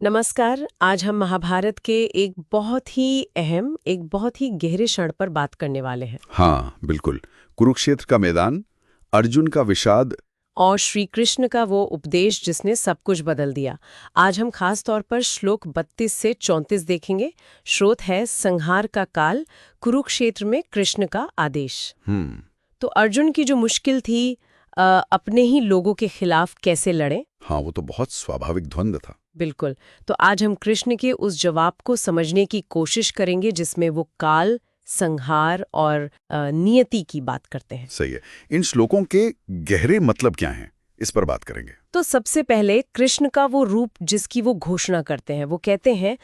नमस्कार। आज हम महाभारत के एक बहुत ही अहम, एक बहुत ही गहरे क्षण पर बात करने वाले हैं। हाँ, बिल्कुल। कुरुक्षेत्र का मैदान, अर्जुन का विषाद। और श्री कृष्ण का वो उपदेश जिसने सब कुछ बदल दिया। आज हम खास तौर पर श्लोक 32 से 34 देखेंगे। स्रोत है संहार का काल, कुरुक्षेत्र में कृष्ण का आदेश। तो अर्जुन की जो मुश्किल थी, अपने ही लोगों के खिलाफ कैसे लड़े। हाँ, वो तो बहुत स्वाभाविक द्वंद्व था। बिल्कुल। तो आज हम कृष्ण के उस जवाब को समझने की कोशिश करेंगे जिसमें वो काल, संहार और नियति की बात करते हैं। सही है। इन श्लोकों के गहरे मतलब क्या हैं, इस पर बात करेंगे। तो सबसे पहले कृष्ण का वो रूप जिसकी वो घोषणा करते हैं, वो कहते हैं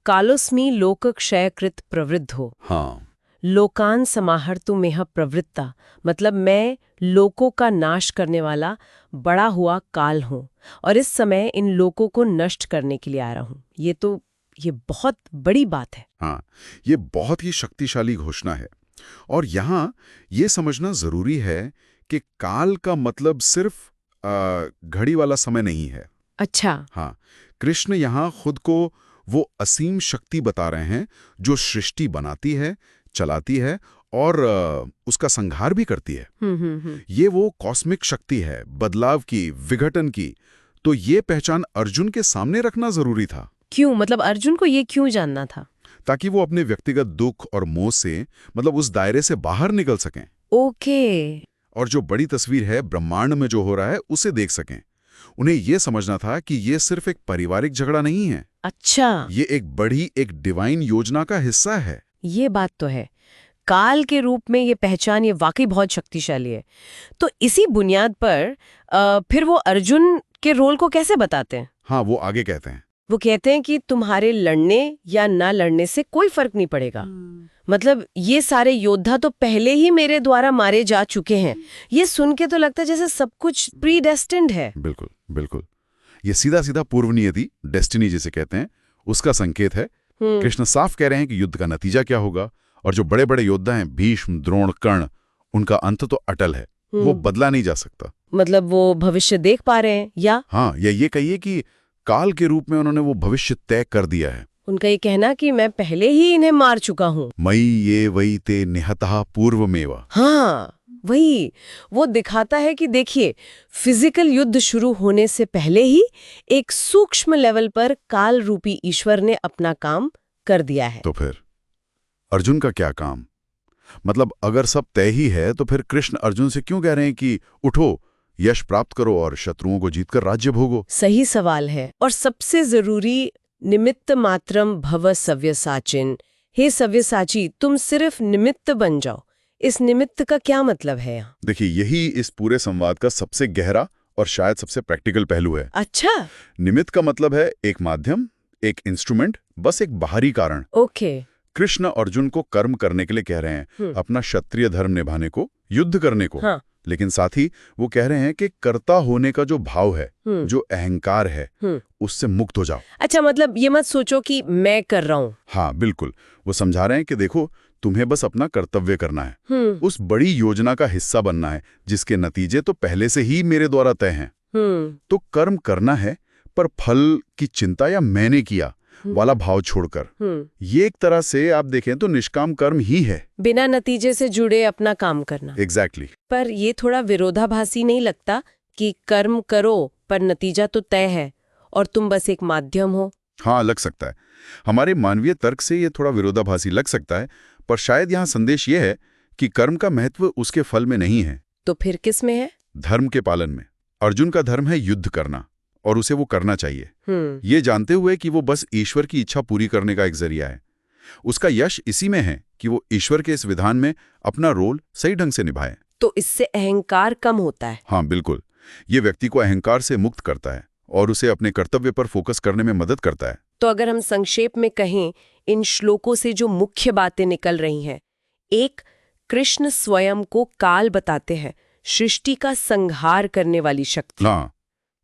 कालोस्मि लोक क्षयकृत प्रवृद्धो। हाँ, लोकान समाहर्तु मेह प्रवृत्ता, मतलब मैं लोकों का नाश करने वाला बड़ा हुआ काल हूँ और इस समय इन लोकों को नष्ट करने के लिए आ रहा हूँ। ये बहुत बड़ी बात है। हाँ, ये बहुत ही शक्तिशाली घोषणा है। और यहाँ ये समझना जरूरी है कि काल का मतलब सिर्फ घड़ी वाला समय नहीं है। अच्छा। हाँ, कृष्ण यहाँ खुद को वो असीम शक्ति बता रहे हैं जो सृष्टि बनाती है, चलाती है और उसका संहार भी करती है। ये वो कॉस्मिक शक्ति है, बदलाव की, विघटन की। तो ये पहचान अर्जुन के सामने रखना जरूरी था। क्यों? मतलब अर्जुन को ये क्यों जानना था? ताकि वो अपने व्यक्तिगत दुख और मोह से, मतलब उस दायरे से बाहर निकल सकें। ओके। और जो बड़ी तस्वीर है, ब्रह्मांड में जो हो रहा है, उसे देख सकें। उन्हें ये समझना था कि ये सिर्फ एक पारिवारिक झगड़ा नहीं है। अच्छा। ये एक बड़ी, एक डिवाइन योजना का हिस्सा है। ये बात तो है। काल के रूप में ये पहचान, ये वाकई बहुत शक्तिशाली है। तो इसी बुनियाद पर फिर वो अर्जुन के रोल को कैसे बताते हैं? हाँ, वो आगे कहते हैं। वो कहते हैं कि तुम्हारे लड़ने या ना लड़ने से कोई फर्क नहीं पड़ेगा। मतलब ये सारे योद्धा तो पहले ही मेरे द्वारा मारे जा चुके हैं। ये सुन के तो लगता है जैसे सब कुछ प्रीडेस्टिन्ड है। बिल्कुल, बिल्कुल। ये सीधा सीधा पूर्व नियति, डेस्टिनी जिसे कहते हैं, उसका संकेत है। कृष्ण साफ कह रहे हैं कि युद्ध का नतीजा क्या होगा। और जो बड़े बड़े योद्धा हैं, भीष्म, द्रोण, कर्ण, उनका अंत तो अटल है, वो बदला नहीं जा सकता। मतलब वो भविष्य देख पा रहे हैं या? हाँ, या ये कहिए कि काल के रूप में उन्होंने वो भविष्य तय कर दिया है। उनका ये कहना कि मैं पहले ही इन्हें मार चुका हूँ। मयि ये वही ते निहतः पूर्वमेव। हाँ, वही। वो दिखाता है कि देखिए, फिजिकल युद्ध शुरू होने से पहले ही एक सूक्ष्म लेवल पर काल रूपी ईश्वर ने अपना काम कर दिया है। तो फिर अर्जुन का क्या काम? मतलब अगर सब तय ही है तो फिर कृष्ण अर्जुन से क्यों कह रहे हैं कि उठो, यश प्राप्त करो और शत्रुओं को जीतकर राज्य भोगो? सही सवाल है। और सबसे जरूरी, निमित्त मात्रम भव सव्यसाचिन। हे सव्यसाची, तुम सिर्फ निमित्त बन जाओ। इस निमित्त का क्या मतलब है यहाँ? देखिए, यही इस पूरे संवाद का सबसे गहरा और शायद सबसे प्रैक्टिकल पहलू है। अच्छा। निमित्त का मतलब है एक माध्यम, एक इंस्ट्रूमेंट, बस एक बाहरी कारण। ओके। कृष्ण अर्जुन को कर्म करने के लिए कह रहे हैं, अपना क्षत्रिय धर्म निभाने को, युद्ध करने को। हाँ। लेकिन साथ ही वो कह रहे हैं कि कर्ता होने का जो भाव है, जो अहंकार है, उससे मुक्त हो जाओ। अच्छा, मतलब ये मत सोचो कि मैं कर रहा हूँ। हाँ, बिल्कुल। वो समझा रहे हैं कि देखो, तुम्हें बस अपना कर्तव्य करना है, उस बड़ी योजना का हिस्सा बनना है जिसके नतीजे तो पहले से ही मेरे द्वारा तय हैं। तो कर्म करना है, पर फल की चिंता या मैंने किया वाला भाव छोड़कर। ये एक तरह से आप देखें तो निष्काम कर्म ही है, बिना नतीजे से जुड़े अपना काम करना। एग्जैक्टली। पर ये थोड़ा विरोधाभासी नहीं लगता कि कर्म करो पर नतीजा तो तय है और तुम बस एक माध्यम हो? हाँ, लग सकता है। हमारे मानवीय तर्क से ये थोड़ा विरोधाभासी लग सकता है, पर शायद यहाँ संदेश ये है कि कर्म का महत्व उसके फल में नहीं है। तो फिर किस में है? धर्म के पालन में। अर्जुन का धर्म है युद्ध करना, और उसे वो करना चाहिए, ये जानते हुए कि वो बस ईश्वर की इच्छा पूरी करने का एक जरिया है। उसका यश इसी में है कि वो ईश्वर के इस विधान में अपना रोल सही ढंग से निभाए। तो इससे अहंकार कम होता है? हाँ, बिल्कुल। ये व्यक्ति को अहंकार से मुक्त करता है और उसे अपने कर्तव्य पर फोकस करने में मदद करता है। तो अगर हम संक्षेप में कहें, इन श्लोकों से जो मुख्य बातें निकल रही हैं, एक, कृष्ण स्वयं को काल बताते हैं, सृष्टि का संहार करने वाली शक्ति। हाँ।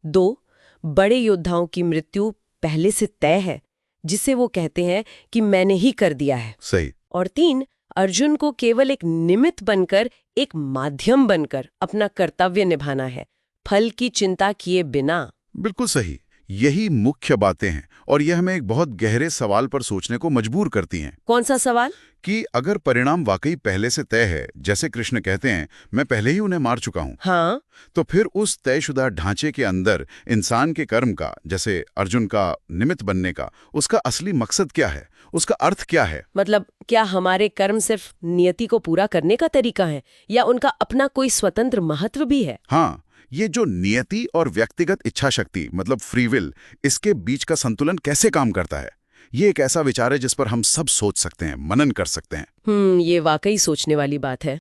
2, बड़े योद्धाओं की मृत्यु पहले से तय है, जिसे वो कहते हैं कि मैंने ही कर दिया है। सही। और 3, अर्जुन को केवल एक निमित्त बनकर, एक माध्यम बनकर अपना कर्तव्य निभाना है, फल की चिंता किए बिना। बिल्कुल सही। यही मुख्य बातें हैं और यह हमें एक बहुत गहरे सवाल पर सोचने को मजबूर करती हैं। कौन सा सवाल? कि अगर परिणाम वाकई पहले से तय है, जैसे कृष्ण कहते हैं मैं पहले ही उन्हें मार चुका हूं, हाँ, तो फिर उस तयशुदा ढांचे के अंदर इंसान के कर्म का, जैसे अर्जुन का निमित्त बनने का, उसका असली मकसद क्या है, उसका अर्थ क्या है? मतलब क्या हमारे कर्म सिर्फ नियति को पूरा करने का तरीका है या उनका अपना कोई स्वतंत्र महत्व भी है? हाँ, ये जो नियति और व्यक्तिगत इच्छा शक्ति मतलब फ्री विल, इसके बीच का संतुलन कैसे काम करता है, ये एक ऐसा विचार है जिस पर हम सब सोच सकते हैं, मनन कर सकते हैं। ये वाकई सोचने वाली बात है।